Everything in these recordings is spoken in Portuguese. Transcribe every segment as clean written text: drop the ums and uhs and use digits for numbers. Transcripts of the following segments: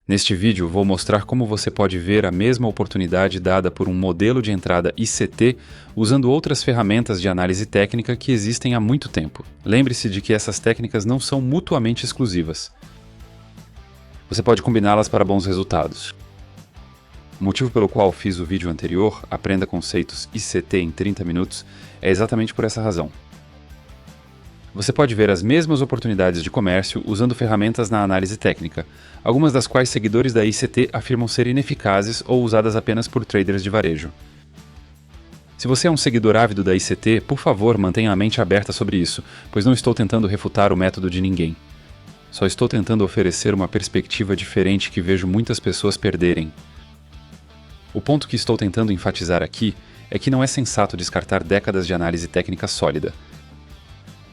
Neste vídeo, vou mostrar como você pode ver a mesma oportunidade dada por um modelo de entrada ICT usando outras ferramentas de análise técnica que existem há muito tempo. Lembre-se de que essas técnicas não são mutuamente exclusivas. Você pode combiná-las para bons resultados. O motivo pelo qual fiz o vídeo anterior, Aprenda Conceitos ICT em 30 minutos, é exatamente por essa razão. Você pode ver as mesmas oportunidades de comércio usando ferramentas na análise técnica, algumas das quais seguidores da ICT afirmam ser ineficazes ou usadas apenas por traders de varejo. Se você é um seguidor ávido da ICT, por favor, mantenha a mente aberta sobre isso, pois não estou tentando refutar o método de ninguém. Só estou tentando oferecer uma perspectiva diferente que vejo muitas pessoas perderem. O ponto que estou tentando enfatizar aqui é que não é sensato descartar décadas de análise técnica sólida.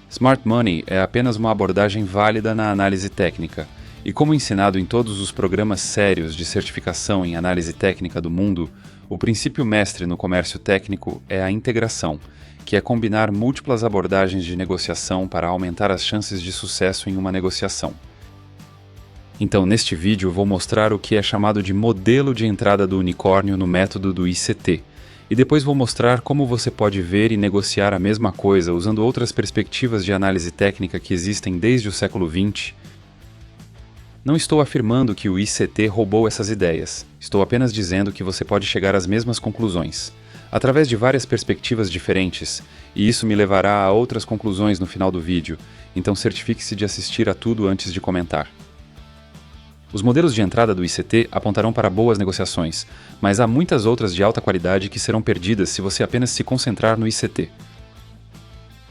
Smart Money é apenas uma abordagem válida na análise técnica, e como ensinado em todos os programas sérios de certificação em análise técnica do mundo, o princípio mestre no comércio técnico é a integração, que é combinar múltiplas abordagens de negociação para aumentar as chances de sucesso em uma negociação. Então, neste vídeo, vou mostrar o que é chamado de modelo de entrada do unicórnio no método do ICT, e depois vou mostrar como você pode ver e negociar a mesma coisa usando outras perspectivas de análise técnica que existem desde o século XX. Não estou afirmando que o ICT roubou essas ideias, estou apenas dizendo que você pode chegar às mesmas conclusões, através de várias perspectivas diferentes, e isso me levará a outras conclusões no final do vídeo, então certifique-se de assistir a tudo antes de comentar. Os modelos de entrada do ICT apontarão para boas negociações, mas há muitas outras de alta qualidade que serão perdidas se você apenas se concentrar no ICT.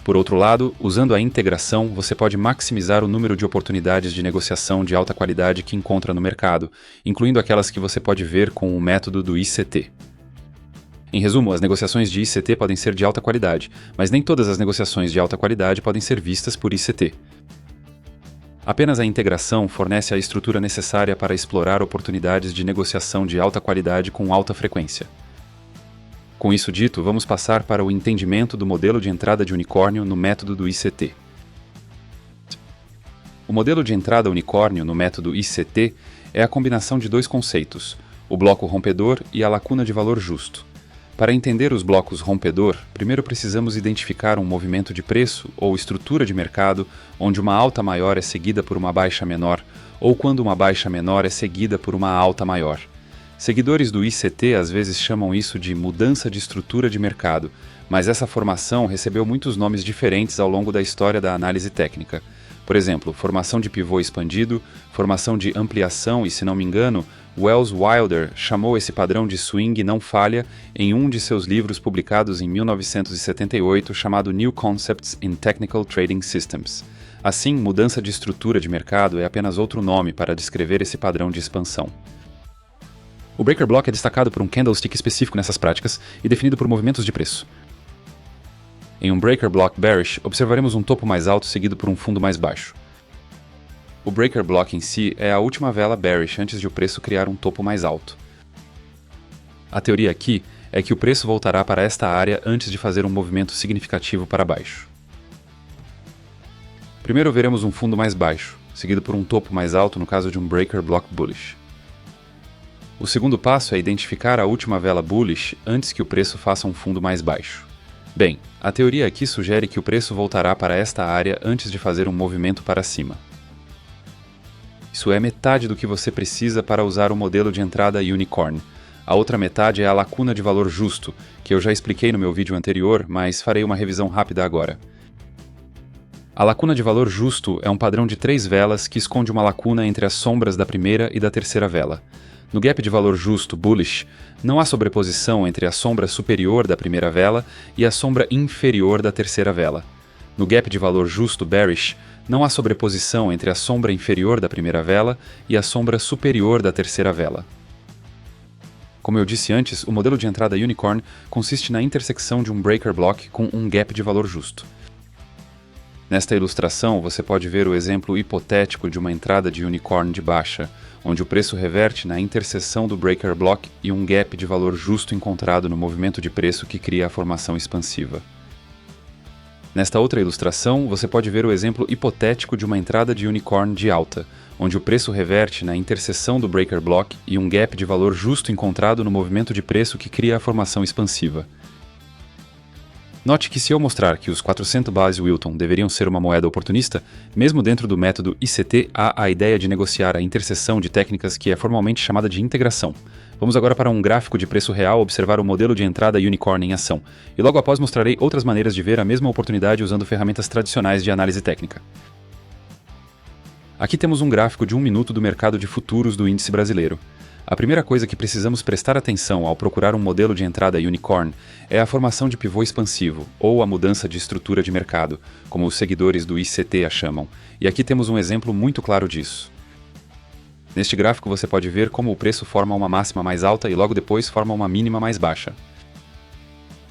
Por outro lado, usando a integração, você pode maximizar o número de oportunidades de negociação de alta qualidade que encontra no mercado, incluindo aquelas que você pode ver com o método do ICT. Em resumo, as negociações de ICT podem ser de alta qualidade, mas nem todas as negociações de alta qualidade podem ser vistas por ICT. Apenas a integração fornece a estrutura necessária para explorar oportunidades de negociação de alta qualidade com alta frequência. Com isso dito, vamos passar para o entendimento do modelo de entrada de unicórnio no método do ICT. O modelo de entrada unicórnio no método ICT é a combinação de dois conceitos, o bloco rompedor e a lacuna de valor justo. Para entender os blocos rompedor, primeiro precisamos identificar um movimento de preço ou estrutura de mercado onde uma alta maior é seguida por uma baixa menor, ou quando uma baixa menor é seguida por uma alta maior. Seguidores do ICT às vezes chamam isso de mudança de estrutura de mercado, mas essa formação recebeu muitos nomes diferentes ao longo da história da análise técnica. Por exemplo, formação de pivô expandido, formação de ampliação e, se não me engano, Wells Wilder chamou esse padrão de swing não falha em um de seus livros publicados em 1978 chamado New Concepts in Technical Trading Systems. Assim, mudança de estrutura de mercado é apenas outro nome para descrever esse padrão de expansão. O Breaker Block é destacado por um candlestick específico nessas práticas e definido por movimentos de preço. Em um Breaker Block bearish, observaremos um topo mais alto seguido por um fundo mais baixo. O Breaker Block em si é a última vela bearish antes de o preço criar um topo mais alto. A teoria aqui é que o preço voltará para esta área antes de fazer um movimento significativo para baixo. Primeiro veremos um fundo mais baixo, seguido por um topo mais alto no caso de um Breaker Block bullish. O segundo passo é identificar a última vela bullish antes que o preço faça um fundo mais baixo. Bem, a teoria aqui sugere que o preço voltará para esta área antes de fazer um movimento para cima. Isso é metade do que você precisa para usar o modelo de entrada Unicorn. A outra metade é a lacuna de valor justo, que eu já expliquei no meu vídeo anterior, mas farei uma revisão rápida agora. A lacuna de valor justo é um padrão de 3 velas que esconde uma lacuna entre as sombras da primeira e da terceira vela. No gap de valor justo bullish, não há sobreposição entre a sombra superior da primeira vela e a sombra inferior da terceira vela. No gap de valor justo bearish, não há sobreposição entre a sombra inferior da primeira vela e a sombra superior da terceira vela. Como eu disse antes, o modelo de entrada Unicorn consiste na intersecção de um Breaker Block com um gap de valor justo. Nesta ilustração, você pode ver o exemplo hipotético de uma entrada de Unicorn de baixa, onde o preço reverte na interseção do Breaker Block e um gap de valor justo encontrado no movimento de preço que cria a formação expansiva. Nesta outra ilustração, você pode ver o exemplo hipotético de uma entrada de unicorn de alta, onde o preço reverte na interseção do breaker block e um gap de valor justo encontrado no movimento de preço que cria a formação expansiva. Note que se eu mostrar que os 400 base Wilton deveriam ser uma moeda oportunista, mesmo dentro do método ICT há a ideia de negociar a interseção de técnicas que é formalmente chamada de integração. Vamos agora para um gráfico de preço real observar o modelo de entrada unicorn em ação, e logo após mostrarei outras maneiras de ver a mesma oportunidade usando ferramentas tradicionais de análise técnica. Aqui temos um gráfico de 1 minuto do mercado de futuros do índice brasileiro. A primeira coisa que precisamos prestar atenção ao procurar um modelo de entrada unicorn é a formação de pivô expansivo, ou a mudança de estrutura de mercado, como os seguidores do ICT a chamam, e aqui temos um exemplo muito claro disso. Neste gráfico você pode ver como o preço forma uma máxima mais alta e logo depois forma uma mínima mais baixa.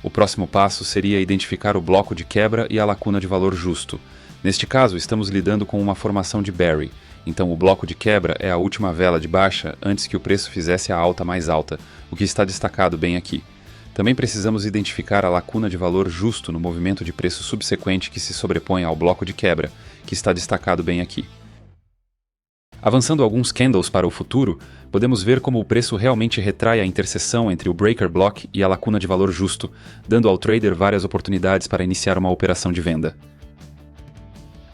O próximo passo seria identificar o bloco de quebra e a lacuna de valor justo. Neste caso, estamos lidando com uma formação de Barry, então o bloco de quebra é a última vela de baixa antes que o preço fizesse a alta mais alta, o que está destacado bem aqui. Também precisamos identificar a lacuna de valor justo no movimento de preço subsequente que se sobrepõe ao bloco de quebra, que está destacado bem aqui. Avançando alguns candles para o futuro, podemos ver como o preço realmente retrai a interseção entre o breaker block e a lacuna de valor justo, dando ao trader várias oportunidades para iniciar uma operação de venda.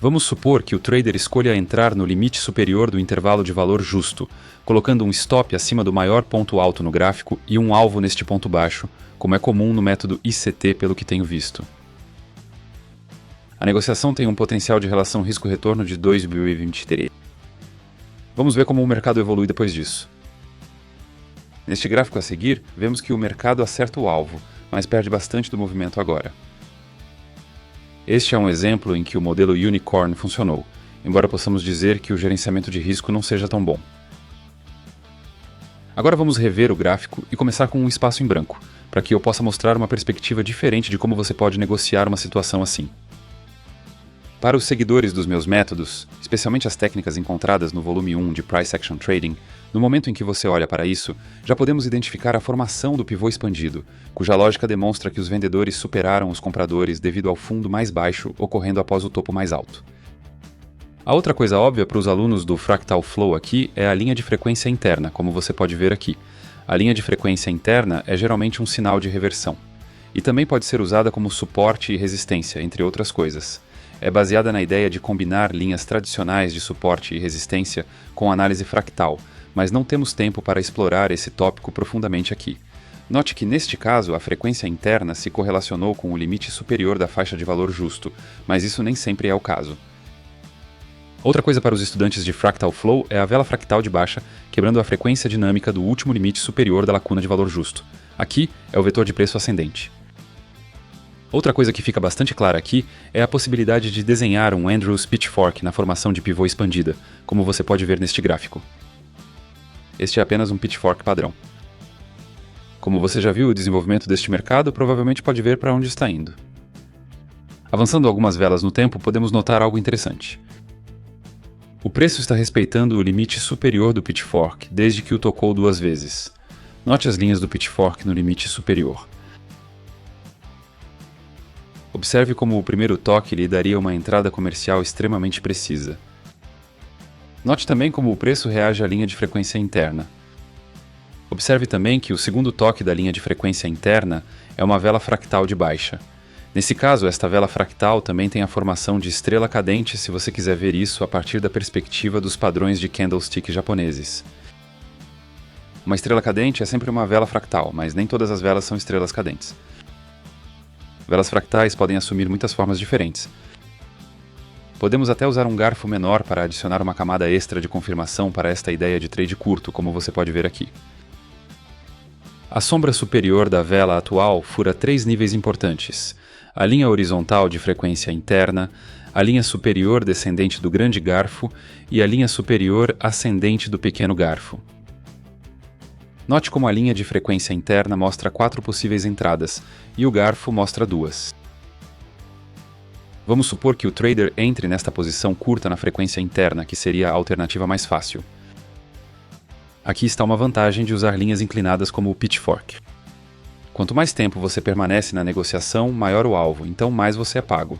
Vamos supor que o trader escolha entrar no limite superior do intervalo de valor justo, colocando um stop acima do maior ponto alto no gráfico e um alvo neste ponto baixo, como é comum no método ICT pelo que tenho visto. A negociação tem um potencial de relação risco-retorno de 2,23. Vamos ver como o mercado evolui depois disso. Neste gráfico a seguir, vemos que o mercado acerta o alvo, mas perde bastante do movimento agora. Este é um exemplo em que o modelo Unicorn funcionou, embora possamos dizer que o gerenciamento de risco não seja tão bom. Agora vamos rever o gráfico e começar com um espaço em branco, para que eu possa mostrar uma perspectiva diferente de como você pode negociar uma situação assim. Para os seguidores dos meus métodos, especialmente as técnicas encontradas no volume 1 de Price Action Trading, no momento em que você olha para isso, já podemos identificar a formação do pivô expandido, cuja lógica demonstra que os vendedores superaram os compradores devido ao fundo mais baixo ocorrendo após o topo mais alto. A outra coisa óbvia para os alunos do Fractal Flow aqui é a linha de frequência interna, como você pode ver aqui. A linha de frequência interna é geralmente um sinal de reversão, e também pode ser usada como suporte e resistência, entre outras coisas. É baseada na ideia de combinar linhas tradicionais de suporte e resistência com análise fractal, mas não temos tempo para explorar esse tópico profundamente aqui. Note que neste caso a frequência interna se correlacionou com o limite superior da faixa de valor justo, mas isso nem sempre é o caso. Outra coisa para os estudantes de Fractal Flow é a vela fractal de baixa, quebrando a frequência dinâmica do último limite superior da lacuna de valor justo. Aqui é o vetor de preço ascendente. Outra coisa que fica bastante clara aqui é a possibilidade de desenhar um Andrews Pitchfork na formação de pivô expandida, como você pode ver neste gráfico. Este é apenas um pitchfork padrão. Como você já viu o desenvolvimento deste mercado, provavelmente pode ver para onde está indo. Avançando algumas velas no tempo, podemos notar algo interessante. O preço está respeitando o limite superior do pitchfork desde que o tocou 2 vezes. Note as linhas do pitchfork no limite superior. Observe como o primeiro toque lhe daria uma entrada comercial extremamente precisa. Note também como o preço reage à linha de frequência interna. Observe também que o segundo toque da linha de frequência interna é uma vela fractal de baixa. Nesse caso, esta vela fractal também tem a formação de estrela cadente se você quiser ver isso a partir da perspectiva dos padrões de candlestick japoneses. Uma estrela cadente é sempre uma vela fractal, mas nem todas as velas são estrelas cadentes. Velas fractais podem assumir muitas formas diferentes. Podemos até usar um garfo menor para adicionar uma camada extra de confirmação para esta ideia de trade curto, como você pode ver aqui. A sombra superior da vela atual fura 3 níveis importantes: a linha horizontal de frequência interna, a linha superior descendente do grande garfo e a linha superior ascendente do pequeno garfo. Note como a linha de frequência interna mostra 4 possíveis entradas, e o garfo mostra 2. Vamos supor que o trader entre nesta posição curta na frequência interna, que seria a alternativa mais fácil. Aqui está uma vantagem de usar linhas inclinadas como o pitchfork. Quanto mais tempo você permanece na negociação, maior o alvo, então mais você é pago.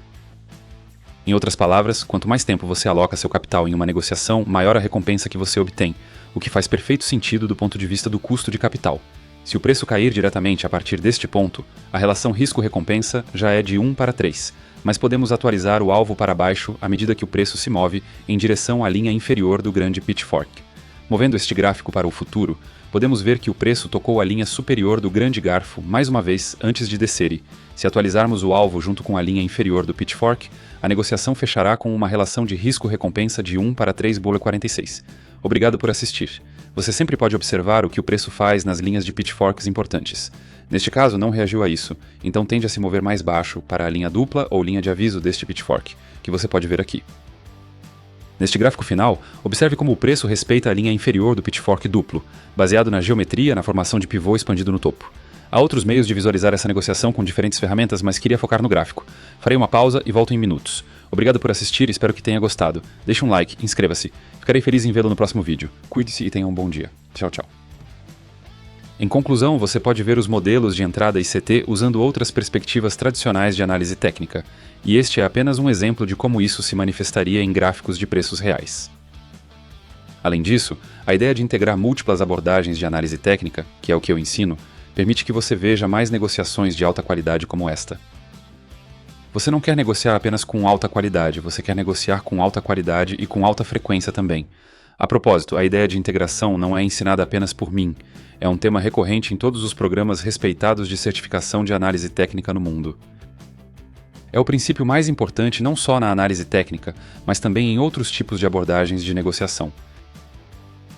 Em outras palavras, quanto mais tempo você aloca seu capital em uma negociação, maior a recompensa que você obtém, o que faz perfeito sentido do ponto de vista do custo de capital. Se o preço cair diretamente a partir deste ponto, a relação risco-recompensa já é de 1:3, mas podemos atualizar o alvo para baixo à medida que o preço se move em direção à linha inferior do grande pitchfork. Movendo este gráfico para o futuro, podemos ver que o preço tocou a linha superior do grande garfo mais uma vez antes de descer e, se atualizarmos o alvo junto com a linha inferior do pitchfork, a negociação fechará com uma relação de risco-recompensa de 1:3,46. Obrigado por assistir. Você sempre pode observar o que o preço faz nas linhas de pitchforks importantes. Neste caso, não reagiu a isso, então tende a se mover mais baixo para a linha dupla ou linha de aviso deste pitchfork, que você pode ver aqui. Neste gráfico final, observe como o preço respeita a linha inferior do pitchfork duplo, baseado na geometria na formação de pivô expandido no topo. Há outros meios de visualizar essa negociação com diferentes ferramentas, mas queria focar no gráfico. Farei uma pausa e volto em minutos. Obrigado por assistir e espero que tenha gostado. Deixe um like, inscreva-se. Ficarei feliz em vê-lo no próximo vídeo. Cuide-se e tenha um bom dia. Tchau, tchau. Em conclusão, você pode ver os modelos de entrada ICT usando outras perspectivas tradicionais de análise técnica, e este é apenas um exemplo de como isso se manifestaria em gráficos de preços reais. Além disso, a ideia de integrar múltiplas abordagens de análise técnica, que é o que eu ensino, permite que você veja mais negociações de alta qualidade como esta. Você não quer negociar apenas com alta qualidade, você quer negociar com alta qualidade e com alta frequência também. A propósito, a ideia de integração não é ensinada apenas por mim, é um tema recorrente em todos os programas respeitados de certificação de análise técnica no mundo. É o princípio mais importante não só na análise técnica, mas também em outros tipos de abordagens de negociação.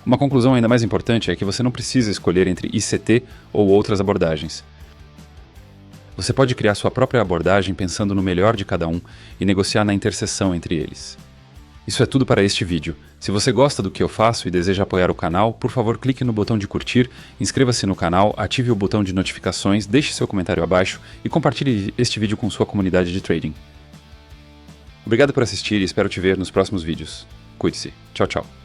Uma conclusão ainda mais importante é que você não precisa escolher entre ICT ou outras abordagens. Você pode criar sua própria abordagem pensando no melhor de cada um e negociar na interseção entre eles. Isso é tudo para este vídeo. Se você gosta do que eu faço e deseja apoiar o canal, por favor clique no botão de curtir, inscreva-se no canal, ative o botão de notificações, deixe seu comentário abaixo e compartilhe este vídeo com sua comunidade de trading. Obrigado por assistir e espero te ver nos próximos vídeos. Cuide-se. Tchau, tchau.